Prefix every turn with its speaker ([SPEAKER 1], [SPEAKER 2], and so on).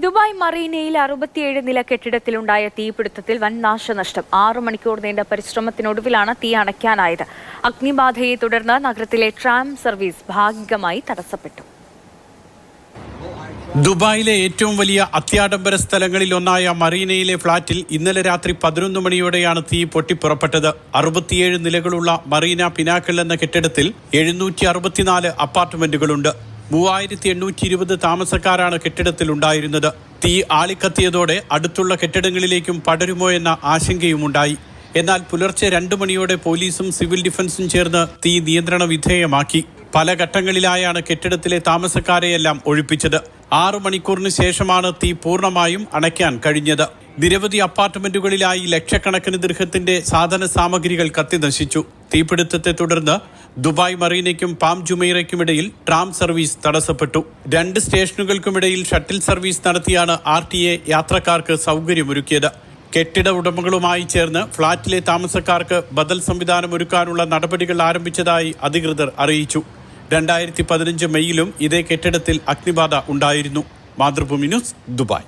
[SPEAKER 1] Dubai മറീനയിൽ 67 നില കെട്ടിടത്തിലുണ്ടായ തീപിടുത്തത്തിൽ വൻ നാശനഷ്ടം. 6 മണിക്കൂർ നീണ്ട പരിശ്രമത്തിനൊടുവിലാണ് തീ അണയ്ക്കാനായത്. അഗ്നിബാധയെ തുടർന്ന് നഗരത്തിലെ ട്രാം സർവീസ് ഭാഗികമായി തടസ്സപ്പെട്ടു.
[SPEAKER 2] ദുബായിലെ ഏറ്റവും വലിയ അത്യാഡംബര സ്ഥലങ്ങളിൽ ഒന്നായ മറീനയിലെ ഫ്ളാറ്റിൽ ഇന്നലെ രാത്രി 11 മണിയോടെയാണ് തീ പൊട്ടിപ്പുറപ്പെട്ടത്. 67 നിലകളുള്ള മറീന പിനാക്കിൾ എന്ന കെട്ടിടത്തിൽ 764 അപ്പാർട്ട്മെന്റുകളുണ്ട്. 3820 താമസക്കാരാണ് കെട്ടിടത്തിലുണ്ടായിരുന്നത്. തീ ആളിക്കത്തിയതോടെ അടുത്തുള്ള കെട്ടിടങ്ങളിലേക്കും പടരുമോ എന്ന ആശങ്കയുമുണ്ടായി. എന്നാൽ പുലർച്ചെ 2 മണിയോടെ പോലീസും സിവിൽ ഡിഫൻസും ചേർന്ന് തീ നിയന്ത്രണ വിധേയമാക്കി. പല ഘട്ടങ്ങളിലായാണ് കെട്ടിടത്തിലെ താമസക്കാരെയെല്ലാം ഒഴിപ്പിച്ചത്. 6 മണിക്കൂറിന് ശേഷമാണ് തീ പൂർണ്ണമായും അണയ്ക്കാൻ കഴിഞ്ഞത്. നിരവധി അപ്പാർട്ട്മെന്റുകളിലായി ലക്ഷക്കണക്കിന് ദിർഹത്തിന്റെ സാധന സാമഗ്രികൾ കത്തിനശിച്ചു. തീപിടുത്തത്തെ തുടർന്ന് ദുബായ് മറീനയ്ക്കും പാം ജുമൈറയ്ക്കുമിടയിൽ ട്രാം സർവീസ് തടസ്സപ്പെട്ടു. 2 സ്റ്റേഷനുകൾക്കുമിടയിൽ ഷട്ടിൽ സർവീസ് നടത്തിയാണ് RTA യാത്രക്കാർക്ക് സൗകര്യമൊരുക്കിയത്. കെട്ടിട ഉടമകളുമായി ചേർന്ന് ഫ്ളാറ്റിലെ താമസക്കാർക്ക് ബദൽ സംവിധാനം ഒരുക്കാനുള്ള നടപടികൾ ആരംഭിച്ചതായി അധികൃതർ അറിയിച്ചു. 2015 മെയ്യിലും ഇതേ കെട്ടിടത്തിൽ അഗ്നിബാധ ഉണ്ടായിരുന്നു. Mathrubhumi news, Dubai.